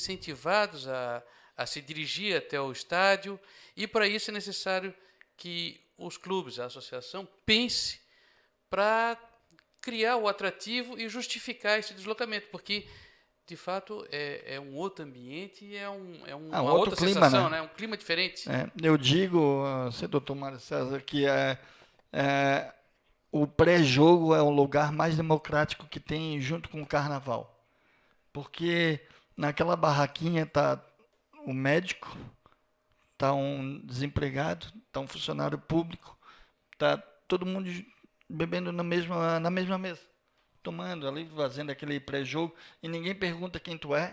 incentivados a se dirigir até o estádio, e para isso é necessário que os clubes, a associação, pense para criar o atrativo e justificar esse deslocamento, porque, de fato, é um outro ambiente e é uma outro outra clima, sensação, né? né? Um clima diferente. Eu digo, doutor Mário César, que o pré-jogo é o lugar mais democrático que tem junto com o carnaval. Porque naquela barraquinha tá o médico, tá um desempregado, tá um funcionário público, tá todo mundo bebendo na mesma mesa, tomando ali, fazendo aquele pré-jogo, e ninguém pergunta quem tu é,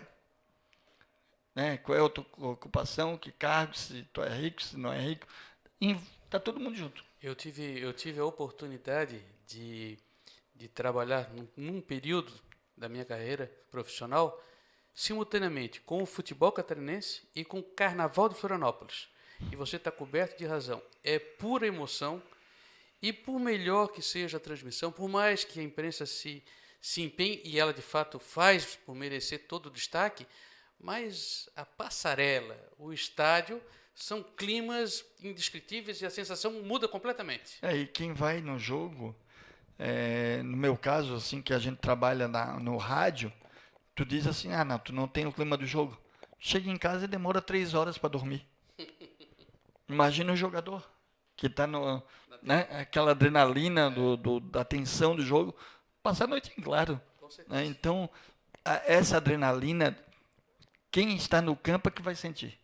né? Qual é a tua ocupação, que cargo, se tu é rico, se não é rico. E tá todo mundo junto. Eu tive a oportunidade de trabalhar num período da minha carreira profissional simultaneamente com o futebol catarinense e com o Carnaval de Florianópolis. E você está coberto de razão. É pura emoção. E por melhor que seja a transmissão, por mais que a imprensa se empenhe, e ela de fato faz por merecer todo o destaque, mas a passarela, o estádio, são climas indescritíveis e a sensação muda completamente. E quem vai no jogo, no meu caso, assim, que a gente trabalha no rádio, tu diz assim, não, tu não tem o clima do jogo. Chega em casa e demora 3 horas para dormir. Imagina o jogador que está né, aquela adrenalina da tensão do jogo, passar a noite em claro. Né? Então, essa adrenalina, quem está no campo é que vai sentir.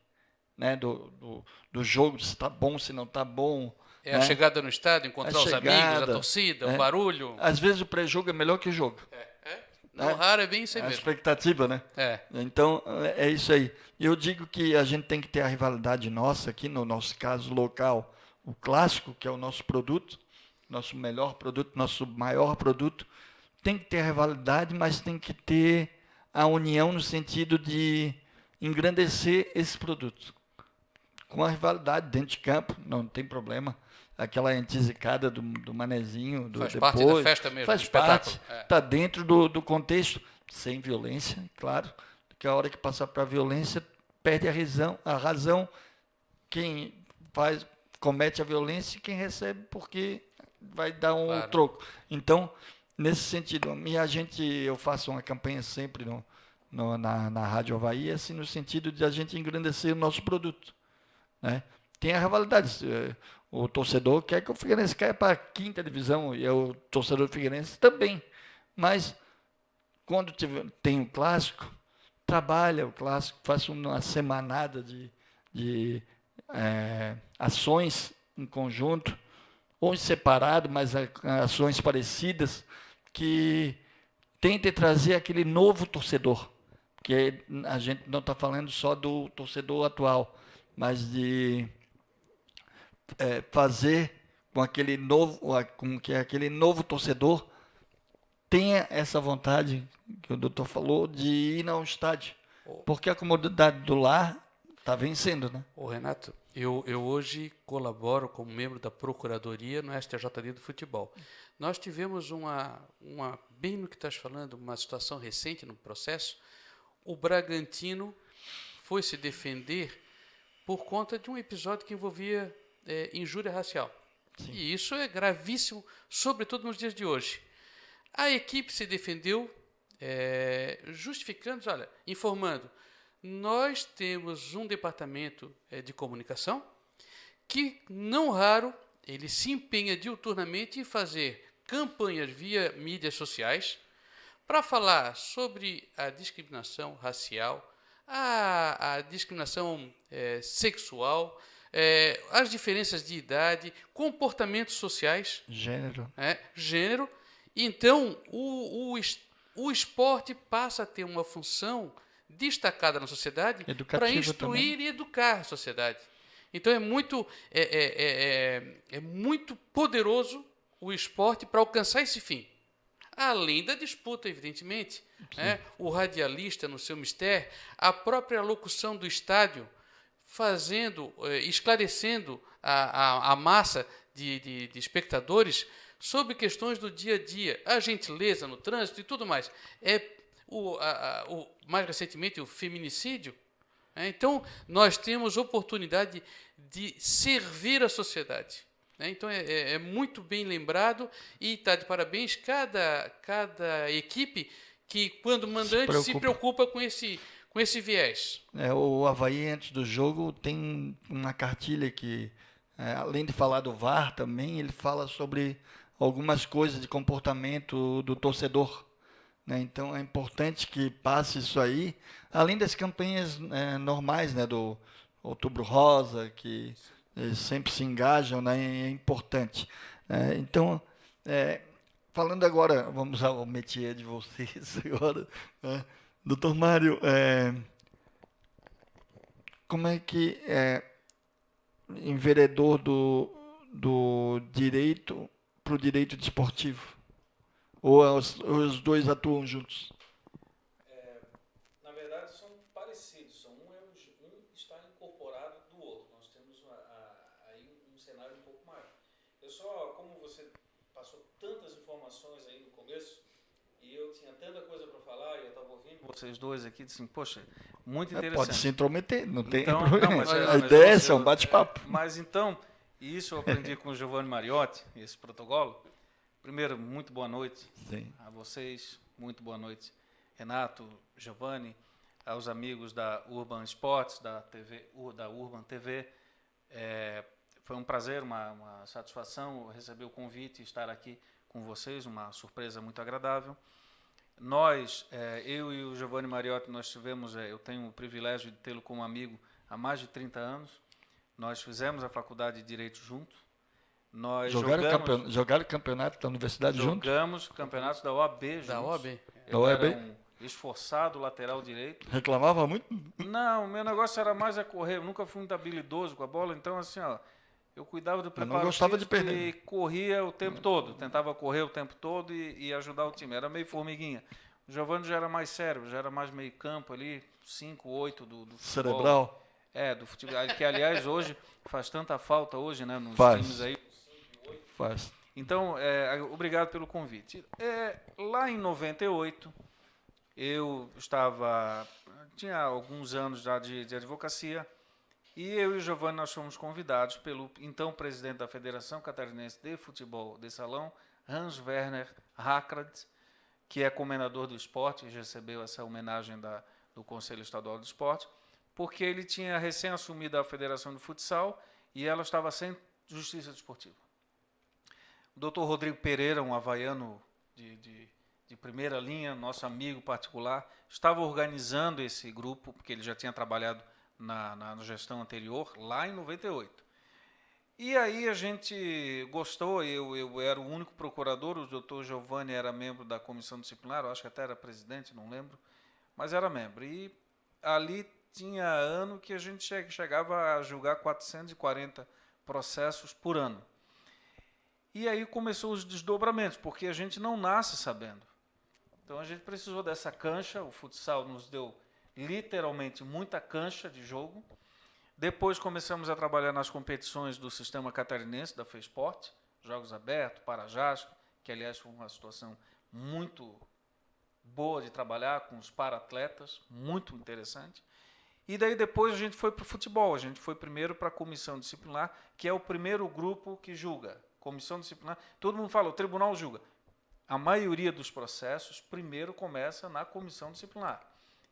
Né? Do jogo, se está bom, se não está bom. É né? a chegada no estádio, encontrar os amigos, a torcida, o barulho. Às vezes o pré-jogo é melhor que o jogo. Não raro é bem isso aí a mesmo. expectativa, né? Então, é isso aí. Eu digo que a gente tem que ter a rivalidade nossa aqui, no nosso caso local, o clássico, que é o nosso produto, nosso melhor produto, nosso maior produto. Tem que ter a rivalidade, mas tem que ter a união no sentido de engrandecer esse produto. Com a rivalidade dentro de campo, não tem problema. Aquela entizicada do manezinho, faz depois, parte da festa mesmo, faz do parte, espetáculo. está dentro do contexto, sem violência, claro, que a hora que passar para a violência, perde a razão quem comete a violência e quem recebe porque vai dar um troco. Então, nesse sentido, eu faço uma campanha sempre na Rádio Avaí, assim, no sentido de a gente engrandecer o nosso produto. Né? Tem a rivalidade. O torcedor quer que o Figueirense caia para a 5ª divisão e o torcedor do Figueirense também. Mas, quando tem o clássico, trabalha o clássico, faz uma semanada de ações em conjunto, ou em separado, mas ações parecidas, que tentem trazer aquele novo torcedor. Porque a gente não está falando só do torcedor atual, mas de fazer com que aquele novo torcedor tenha essa vontade que o doutor falou de ir ao estádio, porque a comodidade do lar está vencendo, né? Renato, eu hoje colaboro como membro da Procuradoria no STJD do Futebol. Nós tivemos bem no que estás falando, uma situação recente no processo. O Bragantino foi se defender por conta de um episódio que envolvia injúria racial. Sim. E isso é gravíssimo, sobretudo nos dias de hoje. A equipe se defendeu justificando, informando, nós temos um departamento de comunicação que, não raro, ele se empenha diuturnamente em fazer campanhas via mídias sociais para falar sobre a discriminação racial, a discriminação sexual, as diferenças de idade, comportamentos sociais. Gênero. Então, o esporte passa a ter uma função destacada na sociedade para instruir também. E educar a sociedade. Então, é muito poderoso o esporte para alcançar esse fim. Além da disputa, evidentemente, né? O radialista no seu mistério, a própria locução do estádio, esclarecendo a massa de espectadores sobre questões do dia a dia, a gentileza no trânsito e tudo mais. mais recentemente o feminicídio. Então, nós temos oportunidade de servir a sociedade. Então, é muito bem lembrado e está de parabéns cada equipe que, quando mandante, se preocupa com esse viés. O Avaí, antes do jogo, tem uma cartilha que, além de falar do VAR também, ele fala sobre algumas coisas de comportamento do torcedor. Então, é importante que passe isso aí, além das campanhas normais, do Outubro Rosa, que sempre se engajam, é importante. Então, falando agora, vamos ao métier de vocês agora. Doutor Mário, como é que enveredou do direito para o direito desportivo? Ou os dois atuam juntos? Na verdade, são parecidos. Um está incorporado do outro. Nós temos aí um cenário um pouco maior. Como você passou tantas informações aí no começo, e eu tinha tanta coisa para falar, e eu estava ouvindo vocês dois aqui, disse assim, poxa, muito interessante. Pode se intrometer, não tem então, problema. A ideia é essa, um bate-papo. Mas então, isso eu aprendi com o Giovanni Mariotti, esse protocolo. Primeiro, muito boa noite. Sim. A vocês, muito boa noite. Renato, Giovanni, aos amigos da Urban Sports, da Urban TV. Foi um prazer, uma satisfação receber o convite e estar aqui com vocês, uma surpresa muito agradável. Nós, eu e o Giovanni Mariotti, nós tivemos, eu tenho o privilégio de tê-lo como amigo há mais de 30 anos. Nós fizemos a faculdade de Direito juntos. Nós jogaram campeonato da universidade junto? Jogamos campeonatos da OAB juntos. Da OAB? Eu era um esforçado lateral direito. Reclamava muito? Não, meu negócio era mais correr. Eu nunca fui muito habilidoso com a bola, então assim, eu cuidava do preparo não gostava de perder. E corria o tempo todo. Tentava correr o tempo todo e ajudar o time. Era meio formiguinha. O Giovanni já era mais sério, já era mais meio campo ali, 5, 8 do futebol. Cerebral. Do futebol. Que, aliás, hoje faz tanta falta hoje, né, nos times aí. Faz. Então, obrigado pelo convite. Lá em 98, eu tinha alguns anos já de advocacia, e eu e o Giovanni nós fomos convidados pelo então presidente da Federação Catarinense de Futebol de Salão, Hans Werner Hakrad, que é comendador do esporte, e recebeu essa homenagem do Conselho Estadual do Esporte, porque ele tinha recém assumido a Federação de Futsal e ela estava sem justiça desportiva. O doutor Rodrigo Pereira, um havaiano de primeira linha, nosso amigo particular, estava organizando esse grupo, porque ele já tinha trabalhado na gestão anterior, lá em 98. E aí a gente gostou, eu era o único procurador, o doutor Giovanni era membro da comissão disciplinar, eu acho que até era presidente, não lembro, mas era membro. E ali tinha ano que a gente chegava a julgar 440 processos por ano. E aí começou os desdobramentos, porque a gente não nasce sabendo. Então a gente precisou dessa cancha, o futsal nos deu literalmente muita cancha de jogo. Depois começamos a trabalhar nas competições do sistema catarinense, da FESPORT, Jogos Abertos, Parajás, que aliás foi uma situação muito boa de trabalhar com os para-atletas, muito interessante. E daí depois a gente foi para o futebol, a gente foi primeiro para a comissão disciplinar, que é o primeiro grupo que julga. Comissão disciplinar, todo mundo fala, o tribunal julga. A maioria dos processos primeiro começa na comissão disciplinar.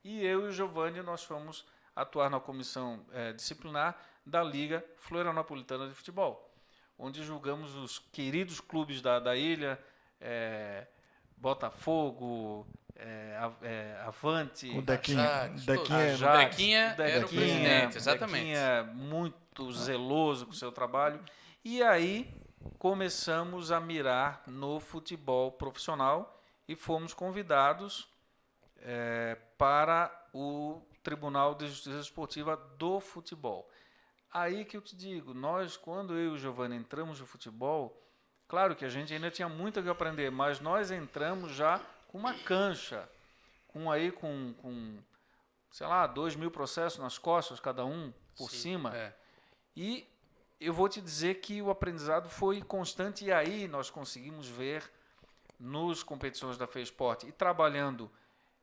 E eu e o Giovanni, nós fomos atuar na comissão disciplinar da Liga Florianopolitana de Futebol, onde julgamos os queridos clubes da ilha, Botafogo, Avante, o Dequinha era o presidente, exatamente. Dequinha muito zeloso com o seu trabalho. E aí começamos a mirar no futebol profissional e fomos convidados para o Tribunal de Justiça Esportiva do Futebol. Aí que eu te digo, quando eu e o Giovanni entramos no futebol, claro que a gente ainda tinha muito a que aprender, mas nós entramos já com uma cancha, com sei lá, 2.000 processos nas costas, cada um por cima. E eu vou te dizer que o aprendizado foi constante, e aí nós conseguimos ver nos competições da FESPORT e trabalhando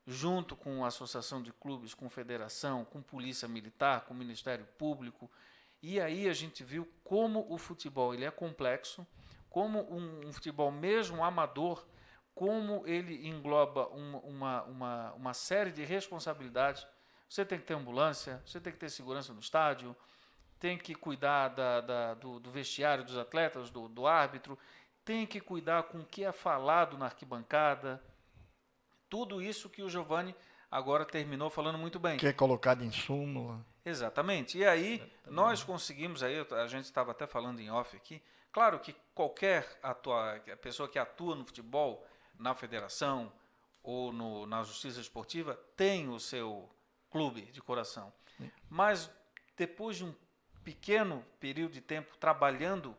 junto com a Associação de Clubes, com Federação, com Polícia Militar, com Ministério Público. E aí a gente viu como o futebol ele é complexo, como um futebol mesmo amador, como ele engloba uma série de responsabilidades. Você tem que ter ambulância, você tem que ter segurança no estádio, tem que cuidar do vestiário dos atletas, do árbitro, tem que cuidar com o que é falado na arquibancada. Tudo isso que o Giovanni agora terminou falando muito bem. Que é colocado em súmula. Exatamente. E aí nós conseguimos, aí a gente estava até falando em off aqui, claro que qualquer pessoa que atua no futebol, na federação ou na justiça esportiva, tem o seu clube de coração. Mas depois de um pequeno período de tempo trabalhando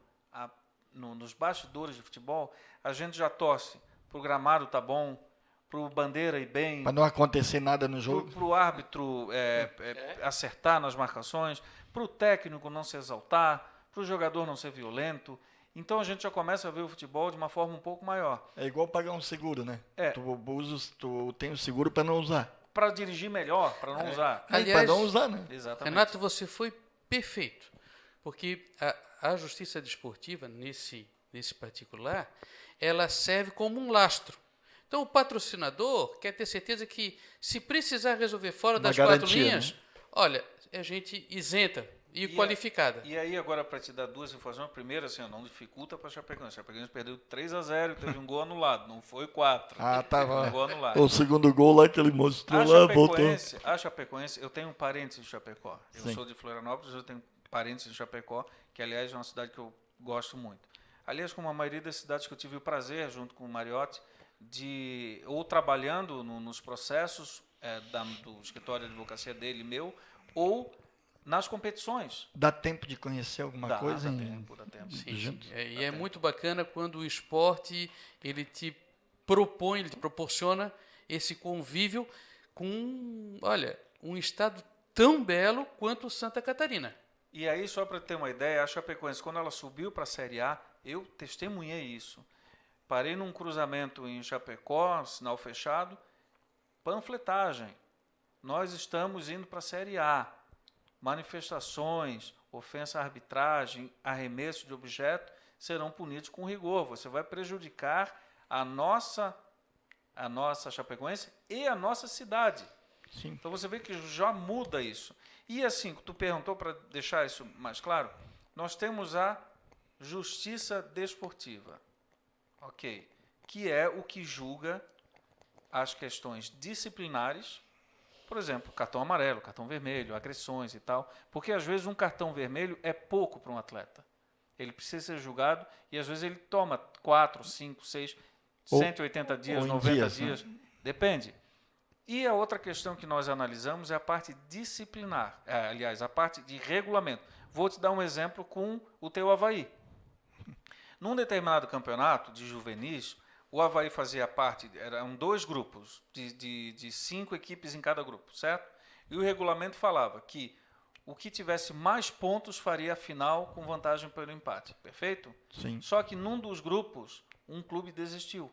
nos bastidores de futebol, a gente já torce para o gramado tá bom, para o bandeira ir bem, para não acontecer nada no jogo, para o árbitro acertar nas marcações, para o técnico não se exaltar, para o jogador não ser violento. Então a gente já começa a ver o futebol de uma forma um pouco maior. É igual pagar um seguro, né? É. Tu tem o seguro para não usar. Para dirigir melhor, para não usar. Aliás, para não usar, né? Exatamente. Renato, você foi perfeito, porque a justiça desportiva, nesse particular, ela serve como um lastro. Então, o patrocinador quer ter certeza que, se precisar resolver fora das quatro linhas, né? Olha, é gente isenta e qualificada. E aí, agora, para te dar duas informações, primeiro, assim, não dificulta para a Chapecoense. A Chapecoense perdeu 3-0, teve um gol anulado, não foi 4. Ah, tá. Um gol anulado. O segundo gol lá que ele mostrou lá, voltou. A Chapecoense, eu tenho parentes em Chapecó. Eu Sim. sou de Florianópolis, eu tenho parentes em Chapecó, que, aliás, é uma cidade que eu gosto muito. Aliás, como a maioria das cidades que eu tive o prazer, junto com o Mariotti, ou trabalhando nos processos do escritório de advocacia dele e meu, ou nas competições. Dá tempo de conhecer alguma coisa? Dá tempo. Sim. E é muito bacana quando o esporte ele te propõe, ele te proporciona esse convívio com, olha, um estado tão belo quanto Santa Catarina. E aí, só para ter uma ideia, a Chapecoense, quando ela subiu para a Série A, eu testemunhei isso. Parei num cruzamento em Chapecó, sinal fechado, panfletagem. Nós estamos indo para a Série A. Manifestações, ofensa à arbitragem, arremesso de objeto serão punidos com rigor. Você vai prejudicar a nossa Chapecoense e a nossa cidade. Sim. Então você vê que já muda isso. E assim, tu perguntou, para deixar isso mais claro, nós temos a justiça desportiva. Ok, que é o que julga as questões disciplinares, por exemplo, cartão amarelo, cartão vermelho, agressões e tal, porque às vezes um cartão vermelho é pouco para um atleta. Ele precisa ser julgado e às vezes ele toma 4, 5, 6, 180 dias, 90 dias, né? Depende. E a outra questão que nós analisamos é a parte disciplinar, aliás, a parte de regulamento. Vou te dar um exemplo com o teu Avaí. Num determinado campeonato de juvenis, o Avaí fazia parte, eram 2 grupos, de 5 equipes em cada grupo, certo? E o regulamento falava que o que tivesse mais pontos faria a final com vantagem pelo empate, perfeito? Sim. Só que num dos grupos, um clube desistiu.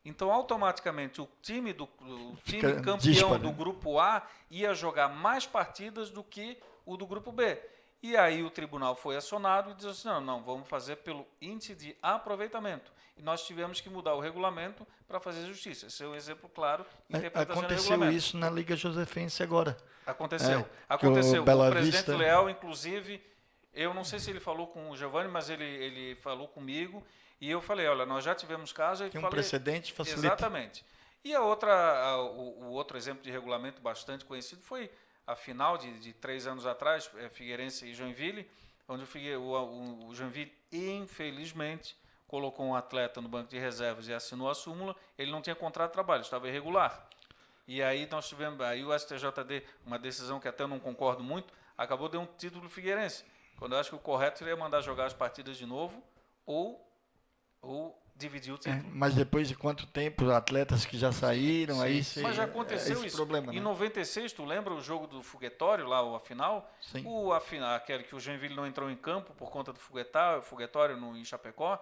Então, automaticamente, o time campeão disparo, do grupo A ia jogar mais partidas do que o do grupo B. E aí o tribunal foi acionado e disse assim, não, vamos fazer pelo índice de aproveitamento. E nós tivemos que mudar o regulamento para fazer justiça. Esse é um exemplo claro de interpretação do regulamento. Aconteceu isso na Liga Josefense agora. Aconteceu. O presidente Leal, inclusive, eu não sei se ele falou com o Giovanni, mas ele falou comigo. E eu falei, olha, nós já tivemos caso. Tem um precedente, facilita. Exatamente. E o outro exemplo de regulamento bastante conhecido foi a final de 3 anos atrás, Figueirense e Joinville, onde o Joinville, infelizmente, colocou um atleta no banco de reservas e assinou a súmula, ele não tinha contrato de trabalho, estava irregular. E aí nós tivemos, aí o STJD, uma decisão que até eu não concordo muito, acabou dando um título Figueirense, quando eu acho que o correto seria mandar jogar as partidas de novo ou dividir o título. Mas depois de quanto tempo, atletas que já saíram, sim, aí mas já aconteceu isso. Problema, em né? 96, tu lembra o jogo do Foguetório, lá a final? Sim. Aquele que o Joinville não entrou em campo por conta do Foguetório em Chapecó.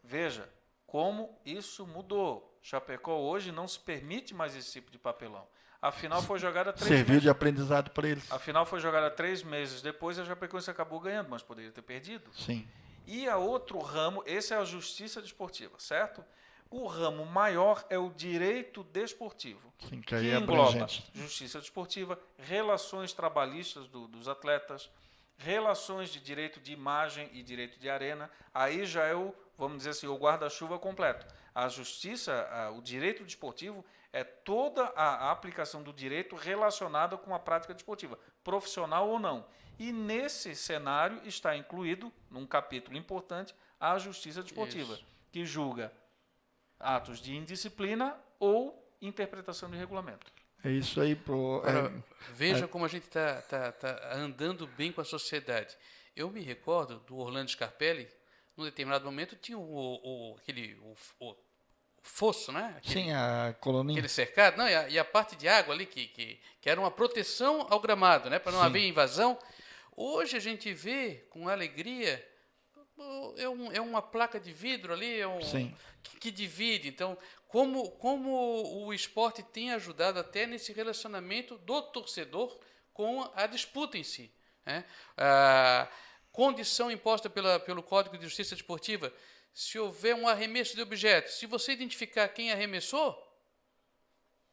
Veja, como isso mudou. Chapecó hoje não se permite mais esse tipo de papelão. A final foi jogada 3 Serviu meses. de aprendizado para eles. A final foi jogada 3 meses depois, a Chapecoense acabou ganhando, mas poderia ter perdido. Sim. E a outro ramo, esse é a justiça desportiva, certo? O ramo maior é o direito desportivo, Sim, que que aí é engloba abrangente. justiça desportiva, relações trabalhistas dos atletas, relações de direito de imagem e direito de arena. Aí já é o, vamos dizer assim, o guarda-chuva completo. A justiça, o direito desportivo é toda a aplicação do direito relacionada com a prática desportiva, profissional ou não. E nesse cenário está incluído, num capítulo importante, a justiça desportiva, Isso. que julga atos de indisciplina ou interpretação de regulamento. É isso aí. Agora, veja como a gente está andando bem com a sociedade. Eu me recordo do Orlando Scarpelli, num determinado momento tinha o fosso, né? Sim, a colonia. Aquele cercado, não, e a parte de água ali que era uma proteção ao gramado, né, para não Sim. haver invasão. Hoje a gente vê com alegria é uma placa de vidro ali, Sim. que divide. Então, como o esporte tem ajudado até nesse relacionamento do torcedor com a disputa em si, né? A condição imposta pelo Código de Justiça Desportiva: se houver um arremesso de objetos, se você identificar quem arremessou,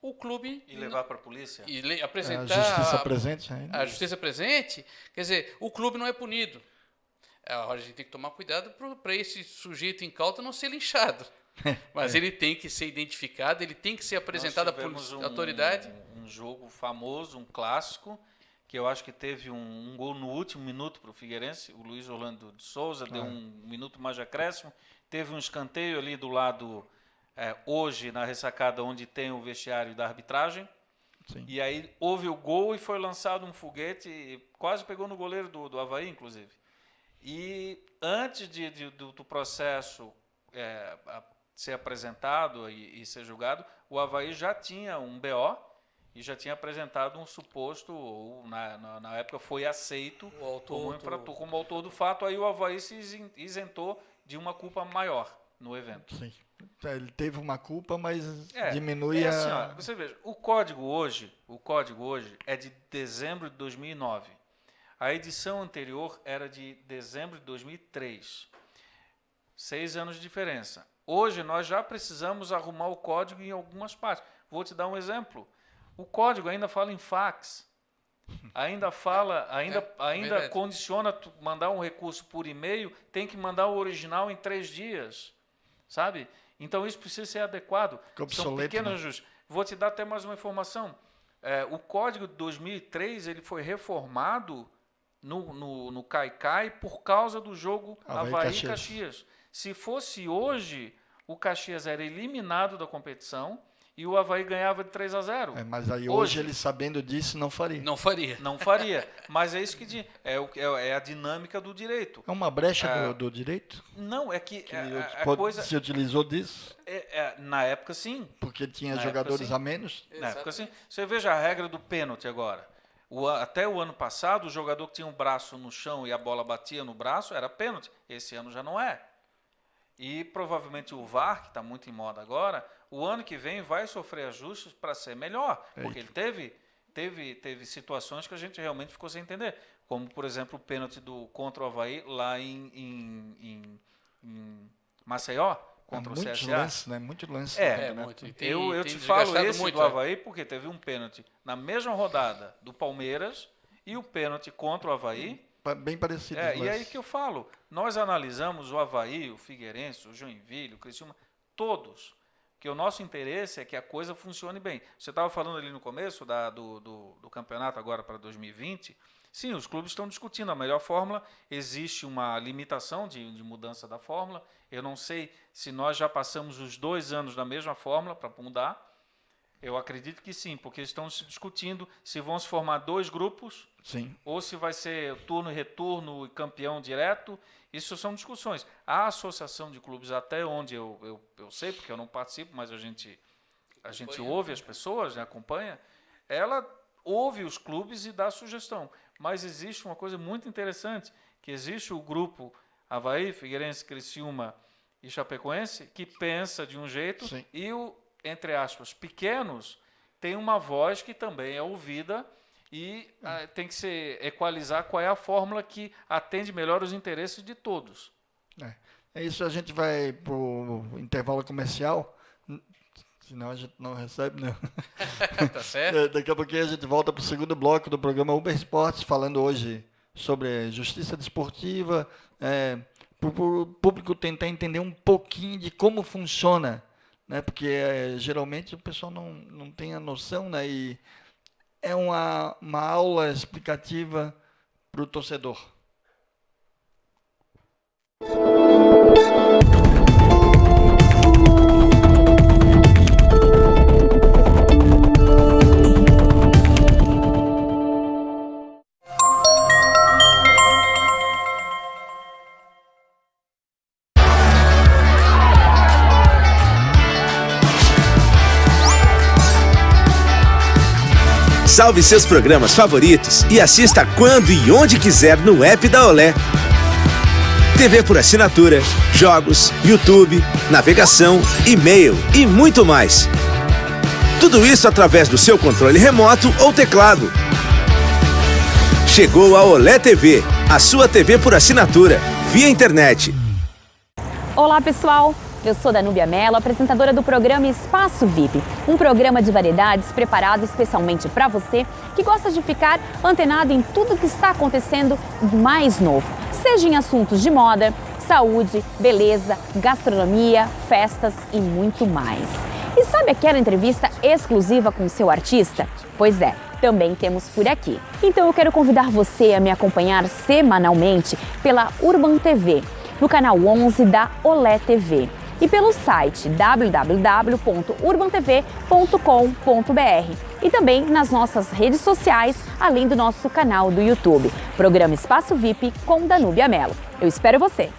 o clube E levar para a polícia? e apresentar A justiça presente. Né? a justiça presente, quer dizer, o clube não é punido. Agora a gente tem que tomar cuidado para esse sujeito incauto não ser linchado. Mas ele tem que ser identificado, ele tem que ser apresentado à autoridade. Um jogo famoso, um clássico, que eu acho que teve um gol no último minuto para o Figueirense. O Luiz Orlando de Souza deu um minuto mais de acréscimo. Teve um escanteio ali do lado, hoje, na ressacada, onde tem o vestiário da arbitragem. Sim. E aí houve o gol e foi lançado um foguete, e quase pegou no goleiro do Avaí, inclusive. E antes do processo ser apresentado e ser julgado, o Avaí já tinha um BO e já tinha apresentado um suposto, ou na época foi aceito como autor do fato. Aí o Avaí se isentou de uma culpa maior no evento. Sim. Ele teve uma culpa, mas diminui assim, ó, você veja, o código hoje é de dezembro de 2009. A edição anterior era de dezembro de 2003. 6 anos de diferença. Hoje nós já precisamos arrumar o código em algumas partes. Vou te dar um exemplo. O código ainda fala em fax. Ainda condiciona tu mandar um recurso por e-mail, tem que mandar o original em 3 dias. Sabe? Então isso precisa ser adequado. São pequenos ajustes. Vou te dar até mais uma informação. O código de 2003 ele foi reformado no Caicai por causa do jogo Avaí e Caxias. Se fosse hoje, o Caxias era eliminado da competição e o Avaí ganhava de 3-0. Mas aí hoje ele, sabendo disso, não faria. Não faria. Mas é isso que diz. É a dinâmica do direito. É uma brecha do direito? Não, é que se utilizou disso? Na época, sim. Porque tinha jogadores sim. a menos? Na época, sim. Você veja a regra do pênalti agora. Até o ano passado, o jogador que tinha um braço no chão e a bola batia no braço era pênalti. Esse ano já não é. E provavelmente o VAR, que está muito em moda agora, o ano que vem vai sofrer ajustes para ser melhor. Porque ele teve situações que a gente realmente ficou sem entender. Como, por exemplo, o pênalti contra o Avaí lá em Maceió, contra o CSA. Lance, né? Muito lance. Muito. Eu te falo esse muito, do Avaí porque teve um pênalti na mesma rodada do Palmeiras e o pênalti contra o Avaí. Bem parecido. E aí que eu falo, nós analisamos o Avaí, o Figueirense, o Joinville, o Criciúma, todos, que o nosso interesse é que a coisa funcione bem. Você estava falando ali no começo do campeonato agora para 2020, sim, os clubes estão discutindo a melhor fórmula, existe uma limitação de mudança da fórmula, eu não sei se nós já passamos os 2 anos da mesma fórmula para mudar. Eu acredito que sim, porque estão se discutindo se vão se formar 2 grupos, sim, ou se vai ser turno e retorno e campeão direto. Isso são discussões. A associação de clubes, até onde eu sei, porque eu não participo, mas a gente ouve as pessoas, né, acompanha, ela ouve os clubes e dá sugestão. Mas existe uma coisa muito interessante, que existe o grupo Avaí, Figueirense, Criciúma e Chapecoense, que pensa de um jeito, Sim. e o, entre aspas, pequenos, tem uma voz que também é ouvida e tem que se equalizar qual é a fórmula que atende melhor os interesses de todos. É isso, a gente vai para o intervalo comercial, senão a gente não recebe, né? Tá certo? Daqui a pouquinho a gente volta para o segundo bloco do programa Uber Esportes, falando hoje sobre justiça desportiva, para o público tentar entender um pouquinho de como funciona, né? Porque geralmente o pessoal não tem a noção, né? E é uma aula explicativa para o torcedor. Salve seus programas favoritos e assista quando e onde quiser no app da Olé. TV por assinatura, jogos, YouTube, navegação, e-mail e muito mais. Tudo isso através do seu controle remoto ou teclado. Chegou a Olé TV, a sua TV por assinatura, via internet. Olá, pessoal! Eu sou Danúbia Mello, apresentadora do programa Espaço VIP, um programa de variedades preparado especialmente para você que gosta de ficar antenado em tudo que está acontecendo mais novo, seja em assuntos de moda, saúde, beleza, gastronomia, festas e muito mais. E sabe aquela entrevista exclusiva com o seu artista? Pois é, também temos por aqui. Então eu quero convidar você a me acompanhar semanalmente pela Urban TV, no canal 11 da Olé TV. E pelo site www.urbantv.com.br e também nas nossas redes sociais, além do nosso canal do YouTube. Programa Espaço VIP com Danúbia Mello. Eu espero você!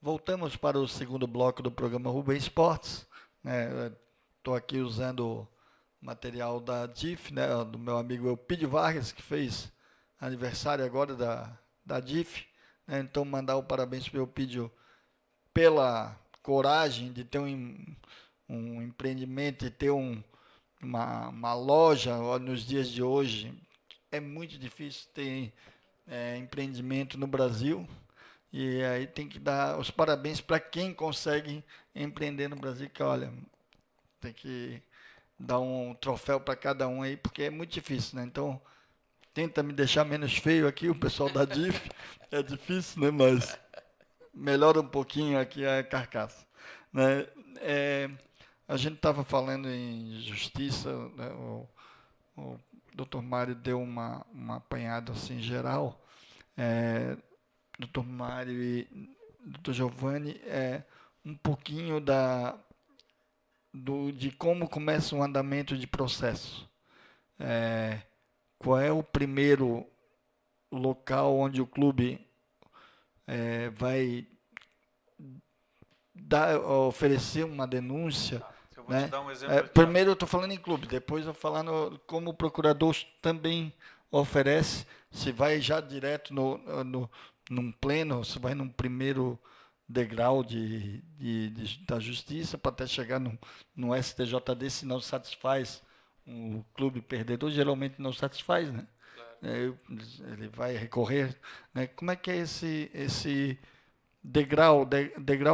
Voltamos para o segundo bloco do programa Uber Esportes. Estou aqui usando material da DIF, né, do meu amigo Elpidio Vargas, que fez aniversário agora da DIF. Né, então, mandar o parabéns para o Elpidio pela coragem de ter um empreendimento e ter uma loja nos dias de hoje. É muito difícil ter empreendimento no Brasil. E aí tem que dar os parabéns para quem consegue empreender no Brasil, que olha, tem que dar um troféu para cada um aí, porque é muito difícil, né? Então, tenta me deixar menos feio aqui, o pessoal da DIF, é difícil, né? Mas melhora um pouquinho aqui a carcaça, né? A gente estava falando em justiça, né? O Dr. Mário deu uma apanhada assim geral, Dr. Mário e Dr. Giovanni, um pouquinho de como começa um andamento de processo. Qual é o primeiro local onde o clube vai oferecer uma denúncia? Eu vou né? te dar um exemplo aqui, Primeiro eu estou falando em clube, depois eu estou falando como o procurador também oferece, se vai já direto num pleno, se vai num primeiro degrau da justiça para até chegar no STJD, se não satisfaz o clube perdedor, geralmente não satisfaz, né? Claro. Ele vai recorrer, né? Como é que é esse degrau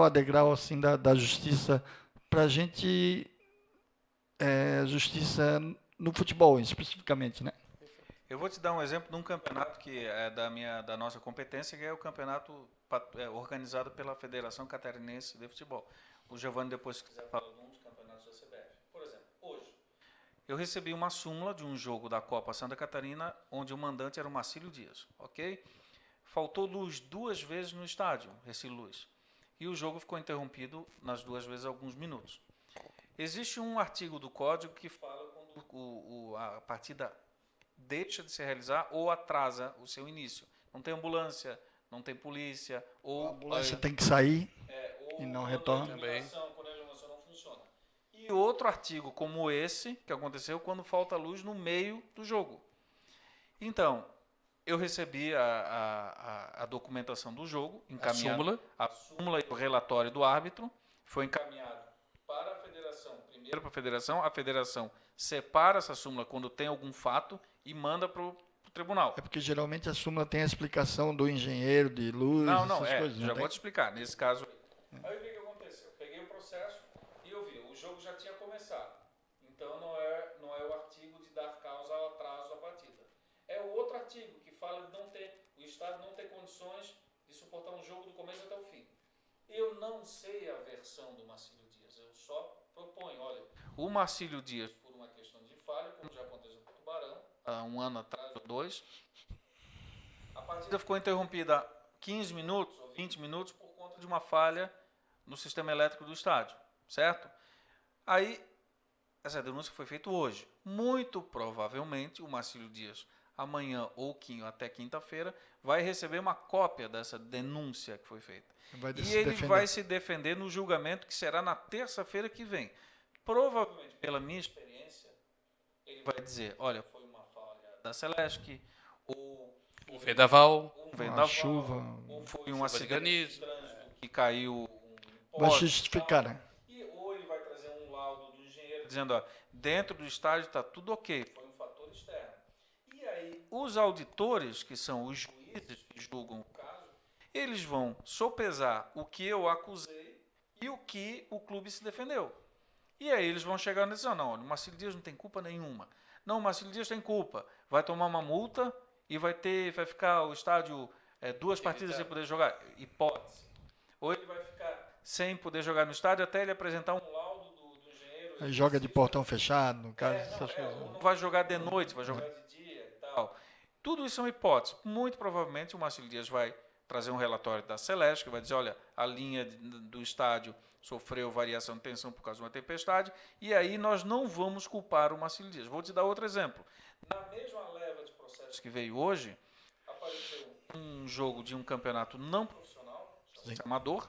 a degrau assim da justiça para a gente, justiça no futebol especificamente, né? Eu vou te dar um exemplo de um campeonato que é da nossa competência, que é o campeonato organizado pela Federação Catarinense de Futebol. O Giovanni, depois, se quiser falar alguns campeonatos da CBF. Por exemplo, hoje, eu recebi uma súmula de um jogo da Copa Santa Catarina, onde o mandante era o Marcílio Dias, ok? Faltou luz 2 vezes no estádio, luz. E o jogo ficou interrompido nas 2 vezes alguns minutos. Existe um artigo do Código que fala quando a partida deixa de se realizar ou atrasa o seu início. Não tem ambulância, não tem polícia, ou A ambulância tem que sair ou e não quando retorna. quando a iluminação não funciona. E outro artigo como esse, que aconteceu quando falta luz no meio do jogo. Então, eu recebi a documentação do jogo, encaminhada, a súmula e o relatório do árbitro, foi encaminhado para a federação, primeiro para a federação separa essa súmula quando tem algum fato e manda para o tribunal. É porque geralmente a súmula tem a explicação do engenheiro de luz, essas coisas. Já vou te explicar. Nesse caso, aí o que aconteceu? Eu peguei o processo e eu vi, o jogo já tinha começado. Então não é o artigo de dar causa ao atraso da partida. É o outro artigo que fala de o Estado não ter condições de suportar um jogo do começo até o fim. Eu não sei a versão do Marcílio Dias, eu só proponho, olha, o Marcílio Dias, por uma questão de falha, como já aconteceu com o Tubarão, há um ano atrás ou 2, a partida ficou interrompida 15 minutos ou 20 minutos por conta de uma falha no sistema elétrico do estádio, certo? Aí, essa denúncia foi feita hoje. Muito provavelmente, o Marcílio Dias, amanhã ou até quinta-feira, vai receber uma cópia dessa denúncia que foi feita. E ele vai se defender no julgamento que será na terça-feira que vem. Provavelmente, pela minha experiência, ele vai dizer, olha, foi uma falha da Celesc, ou um vendaval, uma chuva, ou foi um acidente granizo, de trânsito que caiu vai justificar, né? Ou ele vai trazer um laudo do engenheiro dizendo, ó, dentro do estádio está tudo ok, foi um fator externo. E aí, os auditores, que são os juízes que julgam o caso, eles vão sopesar o que eu acusei e o que o clube se defendeu. E aí eles vão chegar na decisão, não, o Marcílio Dias não tem culpa nenhuma. Não, o Marcílio Dias tem culpa. Vai tomar uma multa e vai ficar o estádio 2 partidas sem poder jogar. Hipótese. Ou ele vai ficar sem poder jogar no estádio até ele apresentar um laudo do engenheiro. Aí joga de portão fechado, no caso, essas coisas. Não vai jogar de noite, vai jogar de dia e tal. Tudo isso são hipóteses. Muito provavelmente o Marcílio Dias vai trazer um relatório da Celeste, que vai dizer, olha, a linha do estádio sofreu variação de tensão por causa de uma tempestade, e aí nós não vamos culpar o Marcílio Dias. Vou te dar outro exemplo. Na mesma leva de processos que veio hoje, apareceu um jogo de um campeonato não profissional, amador,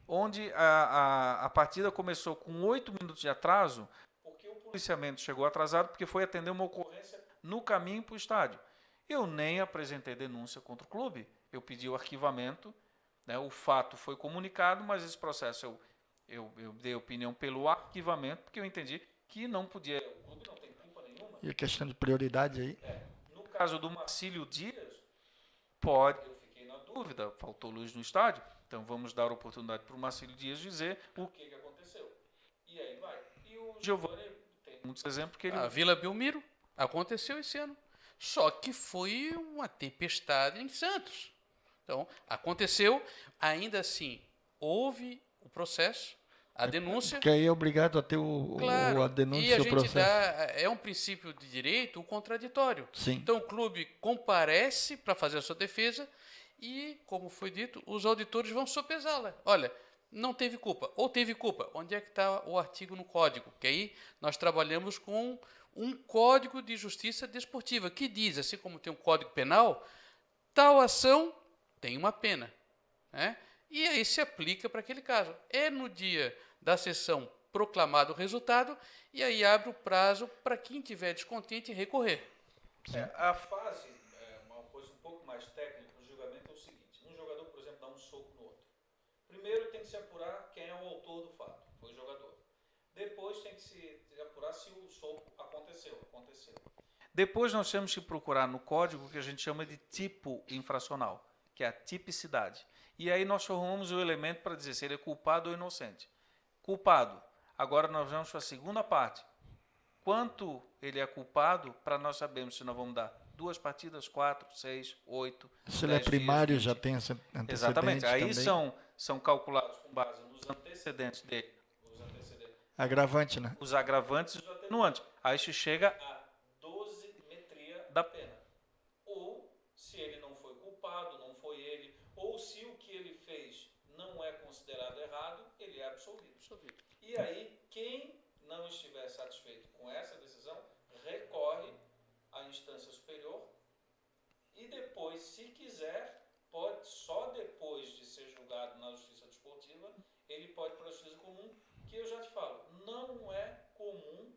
onde a partida começou com 8 minutos de atraso, porque o policiamento chegou atrasado, porque foi atender uma ocorrência no caminho para o estádio. Eu nem apresentei denúncia contra o clube, eu pedi o arquivamento, né, o fato foi comunicado, mas esse processo eu dei opinião pelo arquivamento, porque eu entendi que não podia, o clube não tem culpa nenhuma. E a questão de prioridade aí? No caso do Marcílio Dias, eu fiquei na dúvida, faltou luz no estádio, então vamos dar oportunidade para o Marcílio Dias dizer o que aconteceu. E aí vai. E o Giovanni tem muitos exemplos que ele... A Vila Belmiro aconteceu esse ano. Só que foi uma tempestade em Santos. Então, aconteceu, ainda assim, houve o processo, a denúncia. Porque aí é obrigado a ter claro, a denúncia e a e o gente processo. é um princípio de direito, o contraditório. Sim. Então, o clube comparece para fazer a sua defesa e, como foi dito, os auditores vão sopesá-la. Olha, não teve culpa, ou teve culpa. Onde é que está o artigo no código? Que aí nós trabalhamos com um código de justiça desportiva, que diz, assim como tem um código penal, tal ação tem uma pena, né? E aí se aplica para aquele caso. É no dia da sessão proclamado o resultado, e aí abre o prazo para quem tiver descontente recorrer. A fase, uma coisa um pouco mais técnica do julgamento é o seguinte, um jogador, por exemplo, dá um soco no outro. Primeiro tem que se apurar quem é o autor do fato, foi o jogador. Depois tem que se apurar se o soco aconteceu. Depois nós temos que procurar no código que a gente chama de tipo infracional, que é a tipicidade. E aí nós formamos o elemento para dizer se ele é culpado ou inocente. Culpado. Agora nós vamos para a segunda parte. Quanto ele é culpado, para nós sabermos se nós vamos dar 2 partidas, 4, 6, 8, se ele é primário, dias, já tem antecedentes. Exatamente. Aí também. são calculados com base nos antecedentes dele. Agravante, né? Os agravantes e os atenuantes. Aí se chega a dosimetria da pena. Ou, se ele não foi culpado, não foi ele, ou se o que ele fez não é considerado errado, ele é absolvido. E aí, quem ele pode ir para a justiça comum, que eu já te falo, não é comum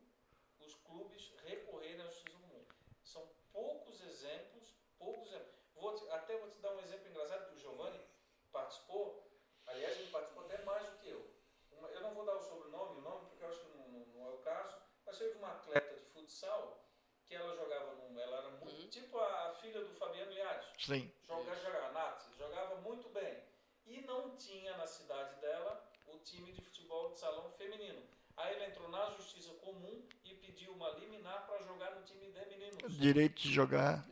os clubes recorrerem à justiça comum. São poucos exemplos. Vou te dar um exemplo engraçado que o Giovanni participou. Aliás, ele participou até mais do que eu. Eu não vou dar o nome, porque eu acho que não é o caso, mas teve uma atleta de futsal que ela jogava, ela era muito, tipo a filha do Fabiano Liares. Sim. Jogava muito bem. E não tinha na cidade dela o time de futebol de salão feminino. Aí ela entrou na justiça comum e pediu uma liminar para jogar no time de meninos. Direito de jogar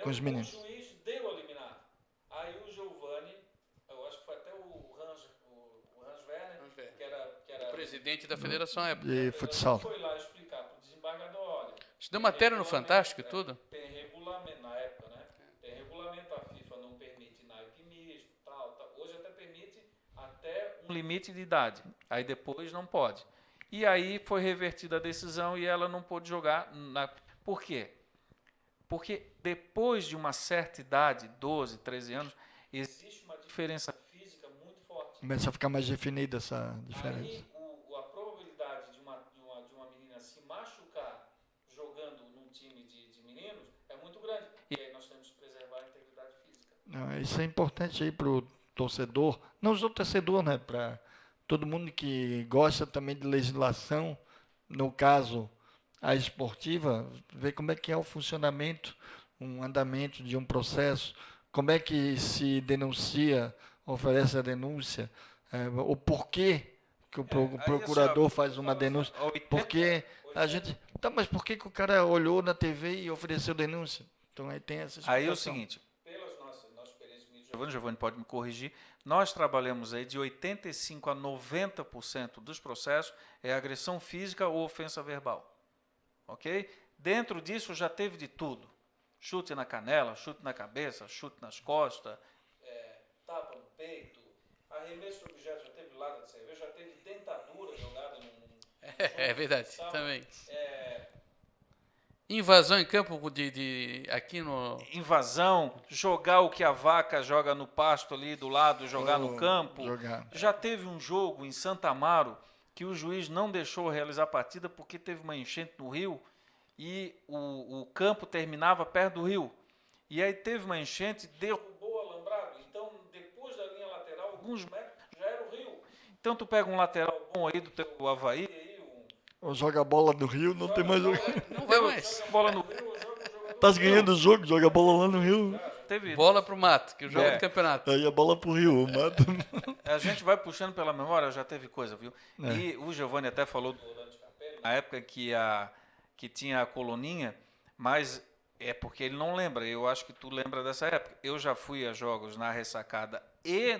com os meninos. O juiz deu a liminar. Aí o Giovanni, eu acho que foi até o Hans Werner, que era o presidente da federação época. De futsal. Foi lá explicar para o desembargador, olha... Isso deu matéria no Fantástico e tudo? Tem regulamento, na época, né? Tem regulamento, a FIFA não permite naipe misto, tal. Hoje até permite até um limite de idade. Aí depois não pode. E aí foi revertida a decisão e ela não pôde jogar. Por quê? Porque depois de uma certa idade, 12, 13 anos, existe uma diferença física muito forte. Começa a ficar mais definida essa diferença. Aí a probabilidade de uma menina se machucar jogando num time de meninos é muito grande. E aí nós temos que preservar a integridade física. Não, isso é importante aí para o torcedor, não só o torcedor, né? Para todo mundo que gosta também de legislação, no caso a esportiva, ver como é que é o funcionamento, um andamento de um processo, como é que se denuncia, oferece a denúncia, o porquê que o procurador faz uma denúncia, porque a gente... Tá, mas por que o cara olhou na TV e ofereceu denúncia? Então aí tem essa explicação. Aí é o seguinte, pelas nossas experiências, Giovanni pode me corrigir, nós trabalhamos aí de 85% a 90% dos processos é agressão física ou ofensa verbal. Ok? Dentro disso já teve de tudo. Chute na canela, chute na cabeça, chute nas costas, tapa no peito, arremesso de objetos, já teve lata de cerveja, já teve dentadura jogada num... É verdade, também. Invasão em campo aqui no... Invasão, jogar o que a vaca joga no pasto ali do lado, jogar no campo. Já teve um jogo em Santa Amaro que o juiz não deixou realizar a partida porque teve uma enchente no rio e o campo terminava perto do rio. E aí teve uma enchente, derrubou o alambrado. Então, depois da linha lateral, alguns metros, já era o rio. Então, tu pega um lateral bom aí do teu Avaí... Ou joga a bola no rio, não tem mais jogo. Não vai mais. Joga a bola no rio, Tá ganhando o jogo, joga a bola lá no rio. Teve... Bola pro mato, que o jogo é do campeonato. Aí a bola pro rio, o mato. A gente vai puxando pela memória, já teve coisa, viu? E o Giovanni até falou do Orlando Capelli, na época que tinha a coluninha, mas é porque ele não lembra. Eu acho que tu lembra dessa época. Eu já fui a jogos na Ressacada e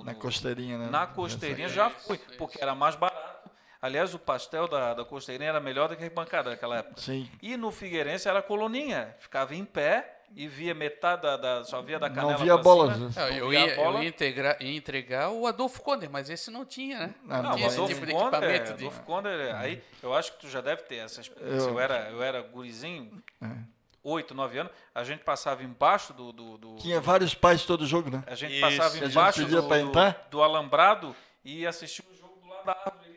na Costeirinha, né? Na Costeirinha já fui, porque era mais barato. Aliás, o pastel da Costeirinha era melhor do que a bancada naquela época. Sim. E no Figueirense era coluninha. Ficava em pé e via metade só via da canela. Não via bola. Eu ia entregar o Adolfo Conde, mas esse não tinha, né? Não tinha esse tipo de equipamento. Adolfo Conde, aí eu acho que tu já deve ter essa experiência. Eu era gurizinho, 8, 9 anos, a gente passava embaixo do... Tinha vários pais todo jogo, né? A gente passava embaixo do alambrado e assistia o jogo do lado da árvore.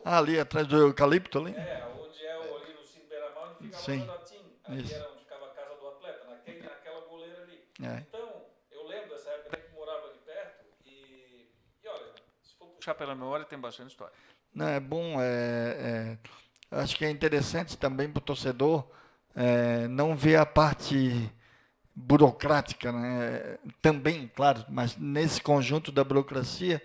Ali atrás do eucalipto ali? Onde ali no Cine Beira-Mar, onde ficava o Dotim. Ali era onde ficava a casa do atleta, naquela goleira ali. Então, eu lembro dessa época que morava ali perto e olha, se for puxar pela memória, tem bastante história. Não, é bom, acho que é interessante também para o torcedor não ver a parte burocrática, né? Também, claro, mas nesse conjunto da burocracia,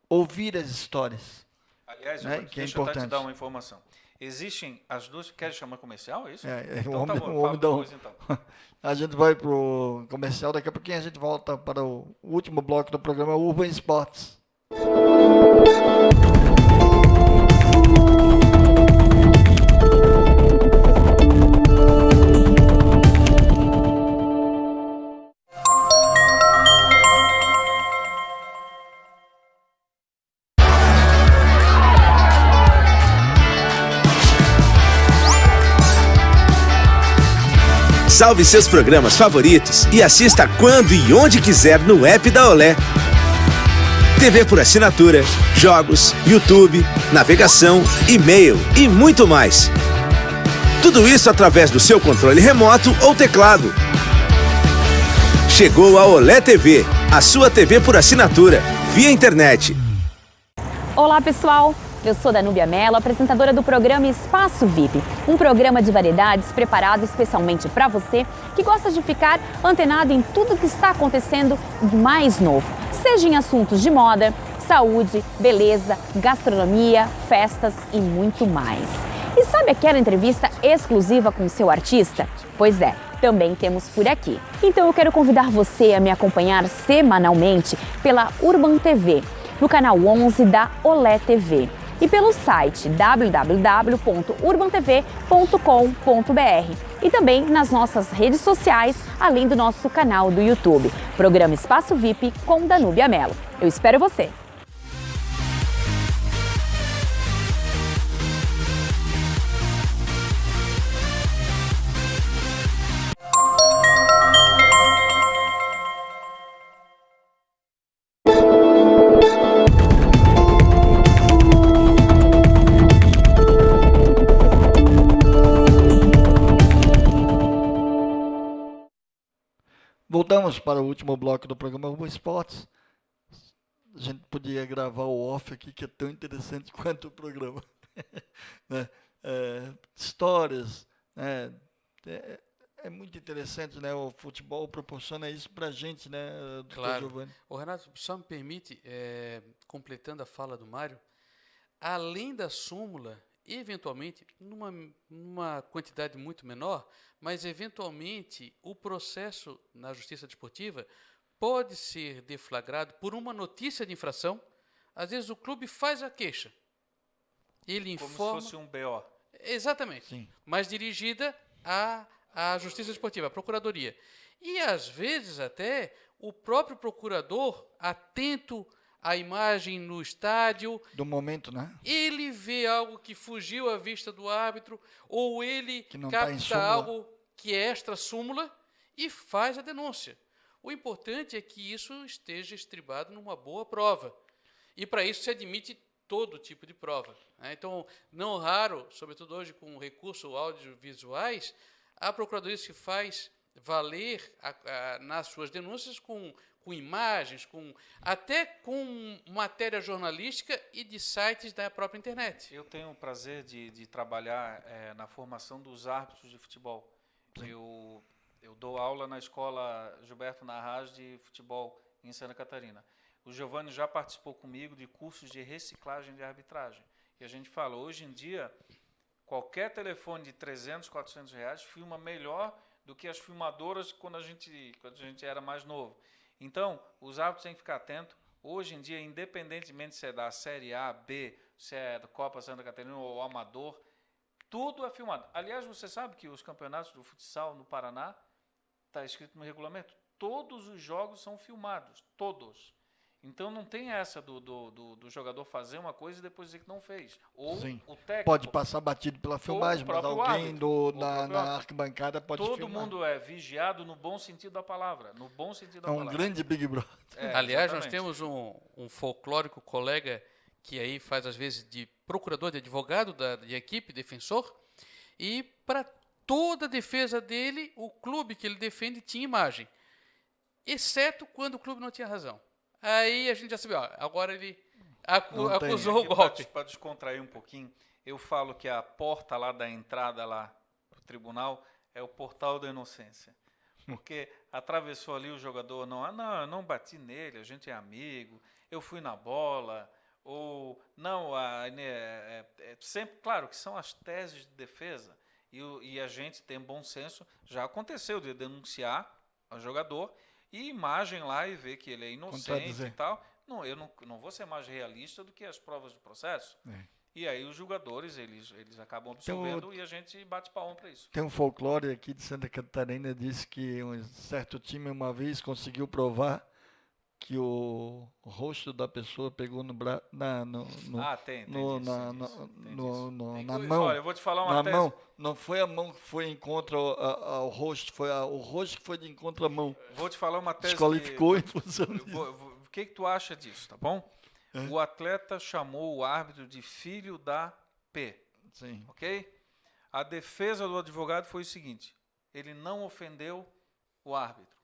ouvir as histórias. Aliás, né? Que é deixa importante. Eu te dar uma informação. Existem as duas... Quer chamar comercial, é isso? Então, o homem da então. A gente vai para o comercial, daqui a pouquinho a gente volta para o último bloco do programa Urban Sports. Salve seus programas favoritos e assista quando e onde quiser no app da Olé. TV por assinatura, jogos, YouTube, navegação, e-mail e muito mais. Tudo isso através do seu controle remoto ou teclado. Chegou a Olé TV, a sua TV por assinatura, via internet. Olá, pessoal! Eu sou Danúbia Mello, apresentadora do programa Espaço VIP, um programa de variedades preparado especialmente para você que gosta de ficar antenado em tudo que está acontecendo de mais novo, seja em assuntos de moda, saúde, beleza, gastronomia, festas e muito mais. E sabe aquela entrevista exclusiva com o seu artista? Pois é, também temos por aqui. Então eu quero convidar você a me acompanhar semanalmente pela Urban TV, no canal 11 da Olé TV. E pelo site www.urbantv.com.br e também nas nossas redes sociais, além do nosso canal do YouTube. Programa Espaço VIP com Danúbia Mello. Eu espero você! Voltamos para o último bloco do programa Rumo Esportes. A gente podia gravar o off aqui, que é tão interessante quanto o programa. Né? Histórias, né? É muito interessante, né? O futebol proporciona isso para a gente, né, Claro. Giovanni? O Renato, só me permite, completando a fala do Mário, além da súmula, eventualmente, numa quantidade muito menor, mas eventualmente o processo na justiça desportiva pode ser deflagrado por uma notícia de infração. Às vezes o clube faz a queixa. Ele Como informa. se fosse um BO. Exatamente. Sim. Mas dirigida à justiça desportiva, à procuradoria. E às vezes até o próprio procurador, atento à imagem no estádio, Do momento, né? ele vê algo que fugiu à vista do árbitro, ou ele Que não tá em capta súmula. algo que é extra-súmula e faz a denúncia. O importante é que isso esteja estribado numa boa prova. E para isso se admite todo tipo de prova, né? Então, não raro, sobretudo hoje com recurso audiovisuais, a Procuradoria se faz valer nas suas denúncias com imagens, até com matéria jornalística e de sites da própria internet. Eu tenho o prazer de trabalhar na formação dos árbitros de futebol. Eu dou aula na escola Gilberto Narraz de futebol em Santa Catarina. O Giovanni já participou comigo de cursos de reciclagem de arbitragem. E a gente fala, hoje em dia, qualquer telefone de 300, 400 reais filma melhor do que as filmadoras quando a gente era mais novo. Então, os árbitros têm que ficar atentos. Hoje em dia, independentemente se é da Série A, B, se é da Copa Santa Catarina ou Amador, tudo é filmado. Aliás, você sabe que os campeonatos do futsal no Paraná, está escrito no regulamento, todos os jogos são filmados, todos. Então não tem essa do jogador fazer uma coisa e depois dizer que não fez. Ou Sim. o técnico. Pode passar batido pela filmagem, mas próprio alguém árbitro, na arquibancada pode Todo filmar. mundo é vigiado no bom sentido da palavra. No bom sentido da É um palavra. grande Big Brother. Aliás, nós exatamente. temos um folclórico colega que aí faz, às vezes, de procurador, de advogado de equipe, defensor, e para toda a defesa dele, o clube que ele defende tinha imagem, exceto quando o clube não tinha razão. Aí a gente já sabia, agora ele acusou o golpe. Para descontrair um pouquinho, eu falo que a porta lá da entrada lá do tribunal é o portal da inocência. Porque atravessou ali o jogador, eu não bati nele, a gente é amigo, eu fui na bola, ou não, sempre, claro que são as teses de defesa, e a gente tem bom senso, já aconteceu de denunciar o jogador, e imagem lá e ver que ele é inocente e tal. Não, eu não vou ser mais realista do que as provas do processo. E aí os jogadores, eles acabam absolvendo e a gente bate palma para isso. Tem um folclore aqui de Santa Catarina, disse que um certo time uma vez conseguiu provar que o rosto da pessoa pegou no braço, na mão. Olha, eu vou te falar uma tese. Mão. Não foi a mão que foi em contra ao rosto, foi o rosto que foi de encontro à mão. Vou te falar uma tese desqualificou em função que tu acha disso, tá bom? O atleta chamou o árbitro de filho da P, Sim. ok? A defesa do advogado foi o seguinte, ele não ofendeu o árbitro,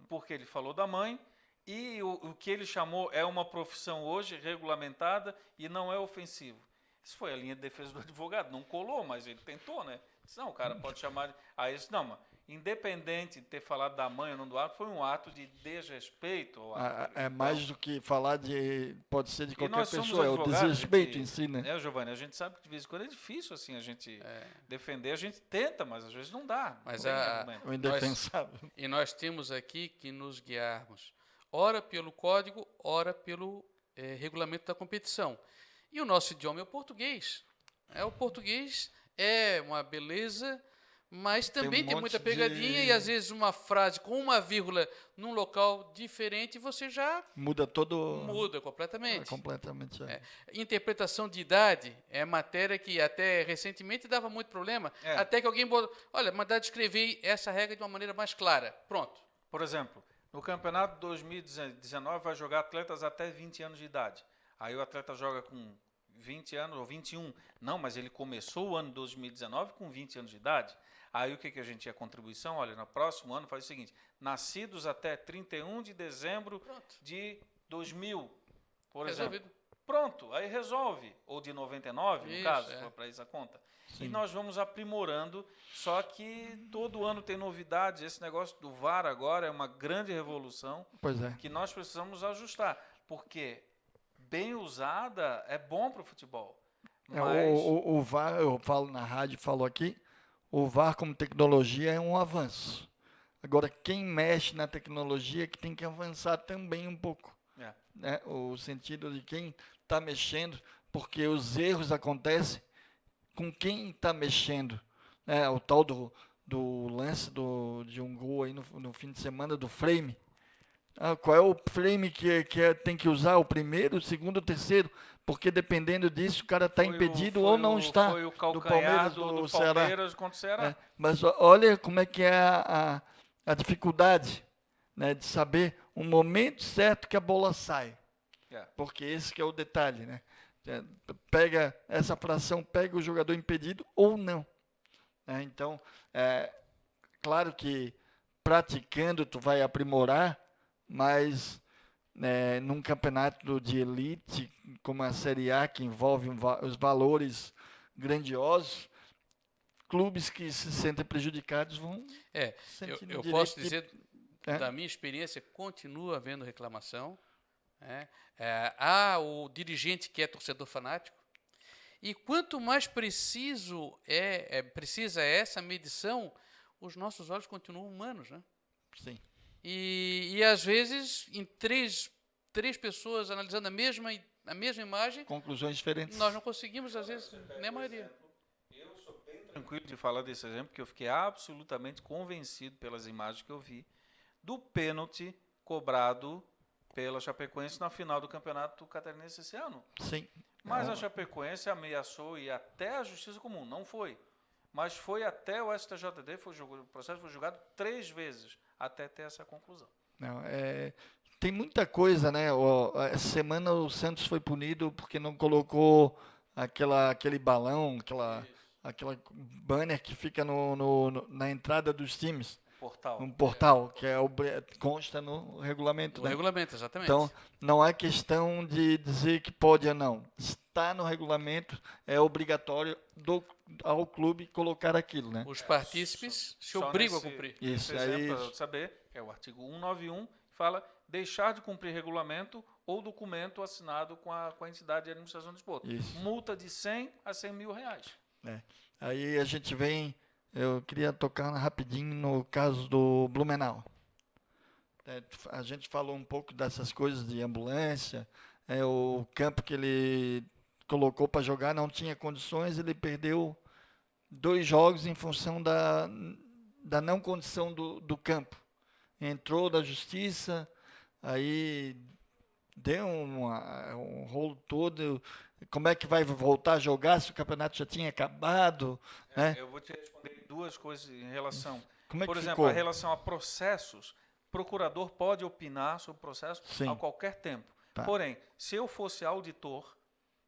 porque ele falou da mãe e o que ele chamou é uma profissão hoje regulamentada e não é ofensivo. Isso foi a linha de defesa do advogado, não colou, mas ele tentou, né? Disse, não, o cara pode chamar... Aí ele disse, não, mas independente de ter falado da mãe ou não do árbitro, foi um ato de desrespeito ao árbitro. É mais do que falar de... Pode ser de E qualquer nós somos pessoa, é o advogados, desrespeito em si, né? Giovanni, a gente sabe que de vez em quando é difícil assim, a gente defender, a gente tenta, mas às vezes não dá. Mas não tem argumento. O indefensável. E nós temos aqui que nos guiarmos, ora pelo código, ora pelo regulamento da competição. E o nosso idioma é o português. O português é uma beleza, mas também tem muita pegadinha e às vezes uma frase com uma vírgula num local diferente você já Muda completamente. Completamente. Interpretação de idade é matéria que até recentemente dava muito problema, até que alguém botou, olha, mandar descrever essa regra de uma maneira mais clara. Pronto. Por exemplo, no campeonato 2019 vai jogar atletas até 20 anos de idade. Aí o atleta joga com 20 anos ou 21. Não, mas ele começou o ano 2019 com 20 anos de idade. Aí o que a gente tinha contribuição? Olha, no próximo ano faz o seguinte, nascidos até 31 de dezembro de 2000, por exemplo. Pronto, aí resolve. Ou de 99, no caso, se for para isso a conta. Sim. E nós vamos aprimorando, só que todo ano tem novidades. Esse negócio do VAR agora é uma grande revolução que nós precisamos ajustar, porque bem usada é bom para o futebol. Mas... O VAR, eu falo na rádio, falo aqui, o VAR como tecnologia é um avanço. Agora, quem mexe na tecnologia é que tem que avançar também um pouco. Né? O sentido de quem está mexendo, porque os erros acontecem com quem está mexendo. Né? O tal do lance de um gol aí no fim de semana, do frame. Qual é o frame que tem que usar? O primeiro, o segundo, o terceiro? Porque dependendo disso, o cara está impedido ou não está. Foi o calcanhar do Palmeiras contra o Ceará. Mas olha como é que é a dificuldade, né, de saber o momento certo que a bola sai. Porque esse que é o detalhe. Né? Pega essa fração, pega o jogador impedido ou não. Então, claro que praticando tu vai aprimorar, mas num campeonato de elite como a Série A, que envolve os valores grandiosos, clubes que se sentem prejudicados vão sentir eu posso dizer, da minha experiência, continua havendo reclamação. Há o dirigente que é torcedor fanático, e quanto mais precisa essa medição, os nossos olhos continuam humanos, né? Sim. E às vezes, em três pessoas analisando a mesma imagem, conclusões diferentes. Nós não conseguimos, às vezes, nem a maioria. Eu sou bem tranquilo de falar desse exemplo, porque eu fiquei absolutamente convencido pelas imagens que eu vi do pênalti cobrado pela Chapecoense na final do Campeonato Catarinense esse ano. Sim. Mas a Chapecoense ameaçou ir até a Justiça Comum, não foi. Mas foi até o STJD, o processo foi julgado 3 vezes, até ter essa conclusão. Não, tem muita coisa, né? Essa semana o Santos foi punido porque não colocou aquele balão, aquela banner que fica na entrada dos times. Um portal, que consta no regulamento. No regulamento, exatamente. Então, não é questão de dizer que pode ou não. Está no regulamento, é obrigatório ao clube colocar aquilo, né? Os partícipes se obrigam a cumprir. Isso aí. Para saber, é o artigo 191, fala deixar de cumprir regulamento ou documento assinado com a entidade de administração do desporto. Isso. Multa de 100 a 100 mil reais. Aí a gente vem... Eu queria tocar rapidinho no caso do Blumenau. A gente falou um pouco dessas coisas de ambulância, o campo que ele colocou para jogar não tinha condições, ele perdeu 2 jogos em função da não condição do campo. Entrou da justiça, aí deu um rolo todo. Como é que vai voltar a jogar se o campeonato já tinha acabado? Né? Eu vou te responder 2 coisas em relação... Como é que por exemplo, ficou? em relação a processos procurador pode opinar sobre o processo Sim. a qualquer tempo. Tá. Porém, se eu fosse auditor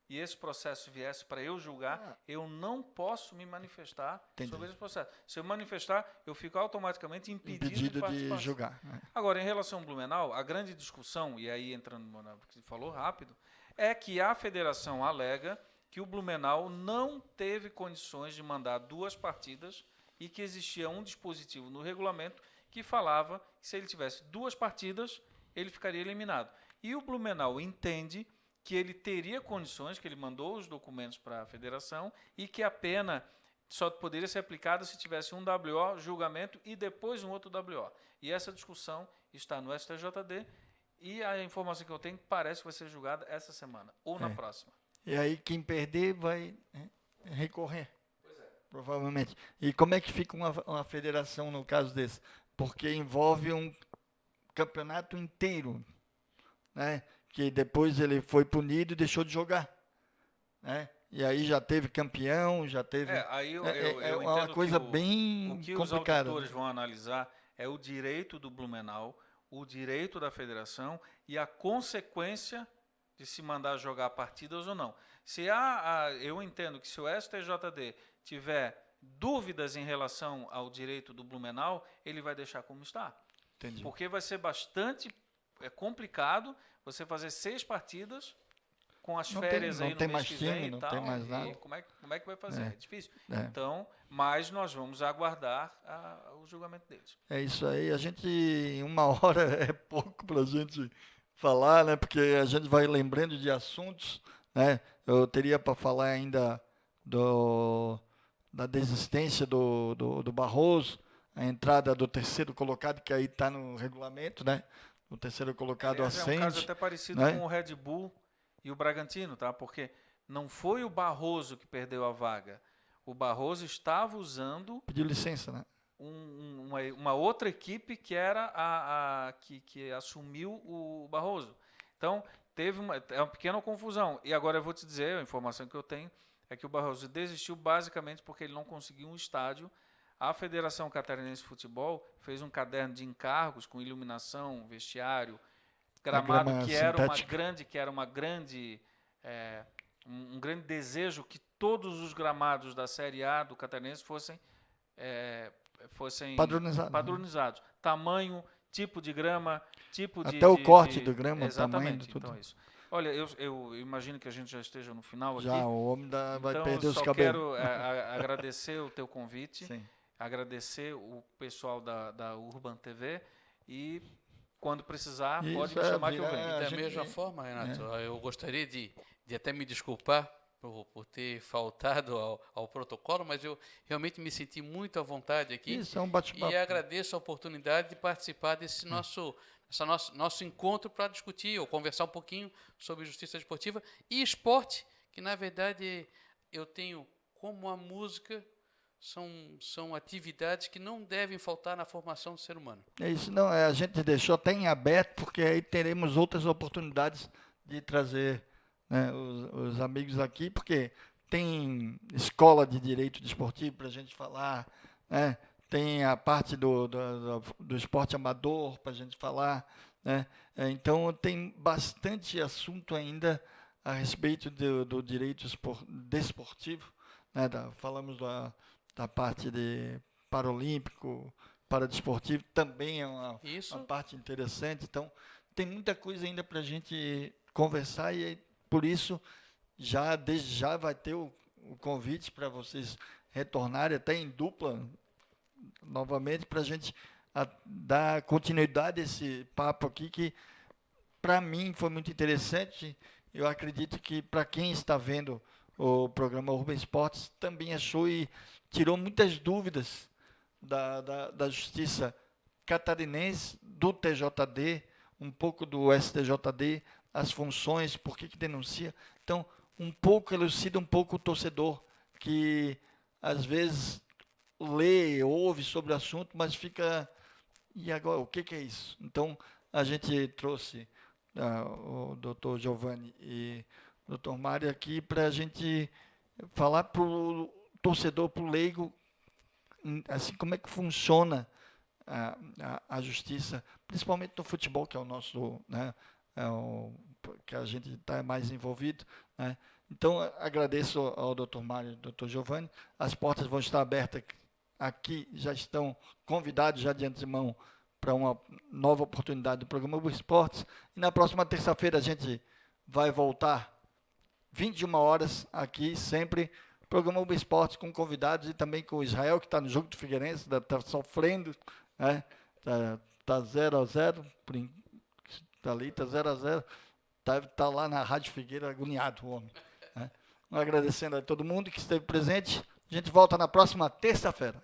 e esse processo viesse para eu julgar, eu não posso me manifestar Entendi. sobre esse processo. Se eu manifestar, eu fico automaticamente impedido de de participar. julgar. Né? Agora, em relação ao Blumenau, a grande discussão, e aí entrando no que você falou rápido, é que a federação alega que o Blumenau não teve condições de mandar 2 partidas e que existia um dispositivo no regulamento que falava que se ele tivesse 2 partidas, ele ficaria eliminado. E o Blumenau entende que ele teria condições, que ele mandou os documentos para a federação e que a pena só poderia ser aplicada se tivesse um WO, julgamento, e depois um outro WO. E essa discussão está no STJD e a informação que eu tenho parece que vai ser julgada essa semana ou na próxima. E aí quem perder vai recorrer. Pois é. Provavelmente. E como é que fica uma federação no caso desse? Porque envolve um campeonato inteiro, né? Que depois ele foi punido e deixou de jogar, né? E aí já teve campeão, já teve... Aí eu é entendo uma coisa que bem o que complicada. os auditores vão analisar é o direito do Blumenau, o direito da federação e a consequência de se mandar jogar partidas ou não. Eu entendo que se o STJD tiver dúvidas em relação ao direito do Blumenau, ele vai deixar como está. Entendi. Porque vai ser bastante complicado você fazer 6 partidas com as férias aí no mês que vem e tal. Não tem mais nada. Como é que vai fazer? É difícil. É. Então, mas nós vamos aguardar o julgamento deles. É isso aí. A gente, em 1 hora é pouco para a gente falar, né? Porque a gente vai lembrando de assuntos, né? Eu teria para falar ainda da desistência do Barroso, a entrada do 3º colocado, que aí está no regulamento, né? O 3º colocado ascende. É um caso até parecido, né, com o Red Bull e o Bragantino, tá? Porque não foi o Barroso que perdeu a vaga. O Barroso estava usando... Pediu licença, né? Uma outra equipe que era que assumiu o Barroso. Então, teve uma pequena confusão. E agora eu vou te dizer, a informação que eu tenho é que o Barroso desistiu basicamente porque ele não conseguiu um estádio. A Federação Catarinense de Futebol fez um caderno de encargos com iluminação, vestiário, gramado, que era um grande desejo que todos os gramados da Série A do Catarinense fossem padronizados. Né? Tamanho, tipo de grama, até o corte do grama, exatamente, tamanho, tudo. Então, isso. Olha, eu imagino que a gente já esteja no final já, aqui. Já, o homem vai então, perder os cabelos. Eu só quero agradecer o teu convite, Sim. agradecer o pessoal da Urban TV e, quando precisar, isso, pode me chamar que eu venho. E da mesma forma, Renato, eu gostaria de até me desculpar por ter faltado ao protocolo, mas eu realmente me senti muito à vontade aqui. Isso, é um bate-papo. E agradeço a oportunidade de participar desse nosso encontro para discutir ou conversar um pouquinho sobre justiça desportiva e esporte, que na verdade eu tenho como a música, são atividades que não devem faltar na formação do ser humano. É isso, não, a gente deixou até em aberto, porque aí teremos outras oportunidades de trazer, né, os amigos aqui, porque tem escola de direito desportivo para a gente falar, né? Tem a parte do esporte amador para a gente falar, né? Então tem bastante assunto ainda a respeito do direito desportivo, né? Falamos da parte de paralímpico, paradesportivo, também é uma parte interessante. Então tem muita coisa ainda para a gente conversar e por isso desde já vai ter o convite para vocês retornarem até em dupla novamente para a gente dar continuidade a esse papo aqui que para mim foi muito interessante. Eu acredito que para quem está vendo o programa Urban Esportes também achou e tirou muitas dúvidas da justiça catarinense, do TJD, um pouco do STJD, as funções, por que denuncia. Então, um pouco elucida um pouco o torcedor, que às vezes lê, ouve sobre o assunto, mas fica, e agora, o que é isso? Então, a gente trouxe o Dr. Giovanni e o Dr. Mário aqui para a gente falar para o torcedor, para o leigo, assim, como é que funciona a justiça, principalmente no futebol, que é o nosso, né, que a gente está mais envolvido, né? Então, agradeço ao Dr. Mário e ao Dr. Giovanni. As portas vão estar abertas aqui, já estão convidados já de antemão para uma nova oportunidade do programa Uber Esportes. E na próxima terça-feira a gente vai voltar 21 horas aqui, sempre, programa Uber Esportes com convidados e também com o Israel, que está no jogo do Figueirense, está sofrendo, né? Tá 0-0, está ali, está 0-0, tá lá na Rádio Figueira, agoniado o homem. Né? Agradecendo a todo mundo que esteve presente. A gente volta na próxima terça-feira.